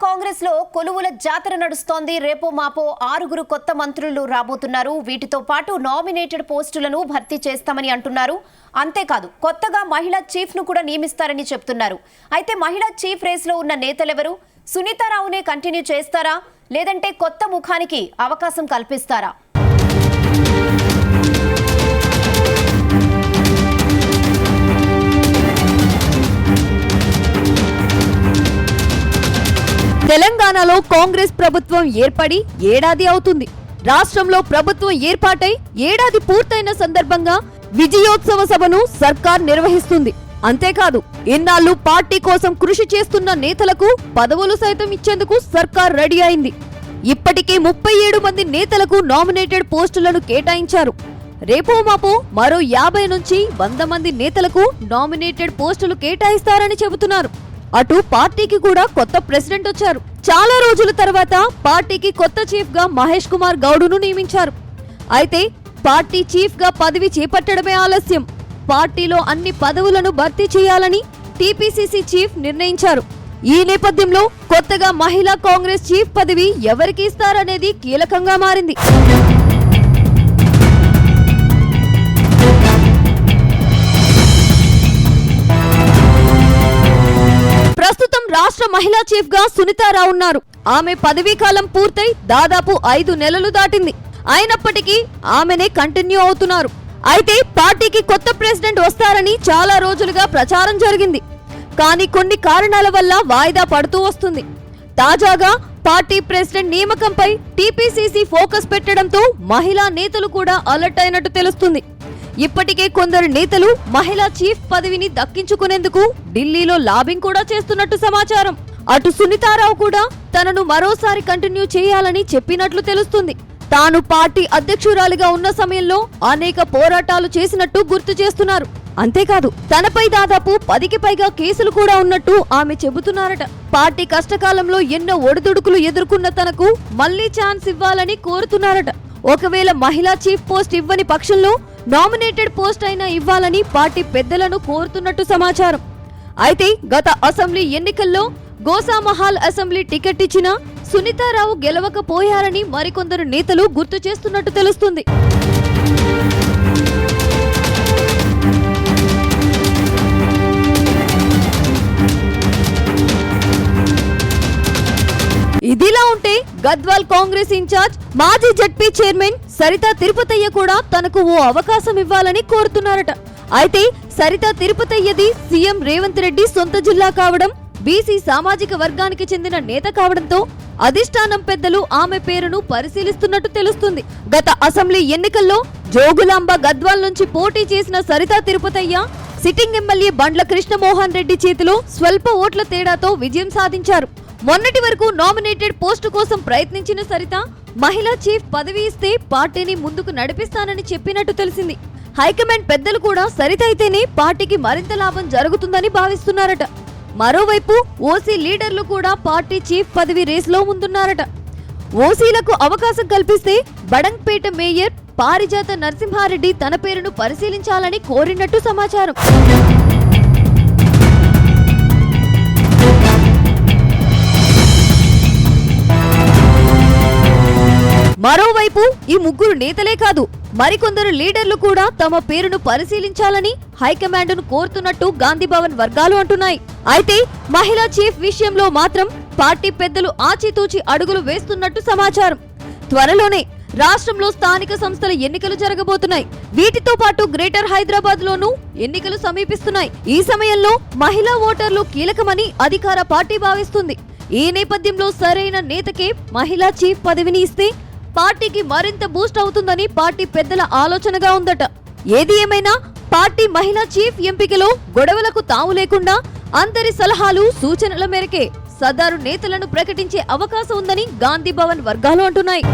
కాంగ్రెస్ లో కొలువుల జాతర నడుస్తోంది. రేపో మాపో 6 కొత్త మంత్రులు రాబోతున్నారు. వీటితో పాటు నామినేటెడ్ పోస్టులను భర్తీ చేస్తామని అంటున్నారు. అంతేకాదు కొత్తగా మహిళా చీఫ్ ను కూడా నియమిస్తారని చెప్తున్నారు. అయితే మహిళా చీఫ్ రేస్ లో ఉన్న నేతలెవరు? సునీతారావునే కంటిన్యూ చేస్తారా లేదంటే కొత్త ముఖానికి అవకాశం కల్పిస్తారా? తెలంగాణలో కాంగ్రెస్ ప్రభుత్వం ఏర్పడి ఏడాది అవుతుంది. రాష్ట్రంలో ప్రభుత్వం ఏర్పాటై ఏడాది పూర్తయిన సందర్భంగా విజయోత్సవ సభను సర్కార్ నిర్వహిస్తుంది. అంతేకాదు ఇన్నాళ్లు పార్టీ కోసం కృషి చేస్తున్న నేతలకు పదవులు సైతం ఇచ్చేందుకు సర్కార్ రెడీ అయింది. ఇప్పటికే 37 మంది నేతలకు నామినేటెడ్ పోస్టులను కేటాయించారు. రేపో మాపో మరో 50 నుంచి 100 మంది నేతలకు నామినేటెడ్ పోస్టులు కేటాయిస్తారని చెబుతున్నారు. అటు పార్టీకి కూడా కొత్త ప్రెసిడెంట్ వచ్చారు. చాలా రోజుల తర్వాత పార్టీకి కొత్త చీఫ్ గా మహేష్ కుమార్ గౌడును నియమించారు. అయితే పార్టీ చీఫ్ గా పదవి చేపట్టడమే ఆలస్యం. పార్టీలో అన్ని పదవులను భర్తీ చేయాలని టీపీసీసీ చీఫ్ నిర్ణయించారు. ఈ నేపథ్యంలో కొత్తగా మహిళా కాంగ్రెస్ చీఫ్ పదవి ఎవరికి ఇస్తారనేది కీలకంగా మారింది. ప్రస్తుతం రాష్ట్ర మహిళా చీఫ్ గా సునీతారావు ఉన్నారు. ఆమె పదవీ కాలం పూర్తయి దాదాపు 5 నెలలు దాటింది. అయినప్పటికీ ఆమెనే కంటిన్యూ అవుతున్నారు. అయితే పార్టీకి కొత్త ప్రెసిడెంట్ వస్తారని చాలా రోజులుగా ప్రచారం జరిగింది. కానీ కొన్ని కారణాల వల్ల వాయిదా పడుతూ వస్తుంది. తాజాగా పార్టీ ప్రెసిడెంట్ నియామకంపై టీపీసీసీ ఫోకస్ పెట్టడంతో మహిళా నేతలు కూడా అలర్ట్ అయినట్టు తెలుస్తుంది. ఇప్పటికే కొందరు నేతలు మహిళా చీఫ్ పదవిని దక్కించుకునేందుకు ఢిల్లీలో లాబింగ్ కూడా చేస్తున్నట్టు సమాచారం. అటు సునీతారావు కూడా తనను మరోసారి కంటిన్యూ చేయాలని చెప్పినట్లు తెలుస్తుంది. తాను పార్టీ అధ్యక్షురాలిగా ఉన్న సమయంలో అనేక పోరాటాలు చేసినట్టు గుర్తు చేస్తున్నారు. అంతేకాదు తనపై దాదాపు 10కి పైగా కేసులు కూడా ఉన్నట్టు ఆమె చెబుతున్నారట. పార్టీ కష్టకాలంలో ఎన్నో ఒడిదుడుకులు ఎదుర్కొన్న తనకు మళ్లీ ఛాన్స్ ఇవ్వాలని కోరుతున్నారట. ఒకవేళ మహిళా చీఫ్ పోస్ట్ ఇవ్వని పక్షంలో నామినేటెడ్ పోస్ట్ అయినా ఇవ్వాలని పార్టీ పెద్దలను కోరుతున్నట్టు సమాచారం. అయితే గత అసెంబ్లీ ఎన్నికల్లో గోసామహల్ అసెంబ్లీ టికెట్ ఇచ్చిన సునీతారావు గెలవకపోయారని మరికొందరు నేతలు గుర్తు చేస్తున్నట్టు తెలుస్తుంది. ఇదిలా ఉంటే గద్వాల్ కాంగ్రెస్ ఇన్ఛార్జ్ మాజీ జడ్పీ చైర్మన్ సరితా తిరుపతయ్య కూడా తనకు ఓ అవకాశం ఇవ్వాలని కోరుతున్నారట. అయితే సరితా తిరుపతయ్యది సీఎం రేవంత్ రెడ్డి సొంత జిల్లా కావడం, బీసీ సామాజిక వర్గానికి చెందిన నేత కావడంతో అధిష్టానం పెద్దలు ఆమె పేరును పరిశీలిస్తున్నట్టు తెలుస్తుంది. గత అసెంబ్లీ ఎన్నికల్లో జోగులాంబ గద్వాల్ నుంచి పోటీ చేసిన సరితా తిరుపతయ్య సిట్టింగ్ ఎమ్మెల్యే బండ్ల కృష్ణమోహన్ రెడ్డి చేతిలో స్వల్ప ఓట్ల తేడాతో విజయం సాధించారు. మొన్నటి వరకు నామినేటెడ్ పోస్టు కోసం ప్రయత్నించిన సరిత మహిళా చీఫ్ పదవి ఇస్తే పార్టీని ముందుకు నడిపిస్తానని చెప్పినట్టు తెలిసింది. హైకమాండ్ పెద్దలు కూడా సరిత అయితేనే పార్టీకి మరింత లాభం జరుగుతుందని భావిస్తున్నారట. మరోవైపు ఓసీ లీడర్లు కూడా పార్టీ చీఫ్ పదవి రేసులో ముందున్నారట. ఓసీలకు అవకాశం కల్పిస్తే బడంగ్పేట మేయర్ పారిజాత నరసింహారెడ్డి తన పేరును పరిశీలించాలని కోరినట్టు సమాచారం. మరోవైపు ఈ ముగ్గురు నేతలే కాదు మరికొందరు లీడర్లు కూడా తమ పేరును పరిశీలించాలని హైకమాండ్ను కోరుతున్నట్టు గాంధీభవన్ వర్గాలు అంటున్నాయి. అయితే మహిళా చీఫ్ విషయంలో మాత్రం పార్టీ పెద్దలు ఆచితూచి అడుగులు వేస్తున్నట్టు సమాచారం. త్వరలోనే రాష్ట్రంలో స్థానిక సంస్థల ఎన్నికలు జరగబోతున్నాయి. వీటితో పాటు గ్రేటర్ హైదరాబాద్ లోనూ ఎన్నికలు సమీపిస్తున్నాయి. ఈ సమయంలో మహిళా ఓటర్లు కీలకమని అధికార పార్టీ భావిస్తుంది. ఈ నేపథ్యంలో సరైన నేతకే మహిళా చీఫ్ పదవిని ఇస్తే పార్టీకి మరింత బూస్ట్ అవుతుందని పార్టీ పెద్దల ఆలోచనగా ఉందట. ఏది ఏమైనా పార్టీ మహిళా చీఫ్ ఎంపికలో గొడవలకు తావు లేకుండా అందరి సలహాలు సూచనల మేరకే సదరు నేతలను ప్రకటించే అవకాశం ఉందని గాంధీభవన్ వర్గాలు అంటున్నాయి.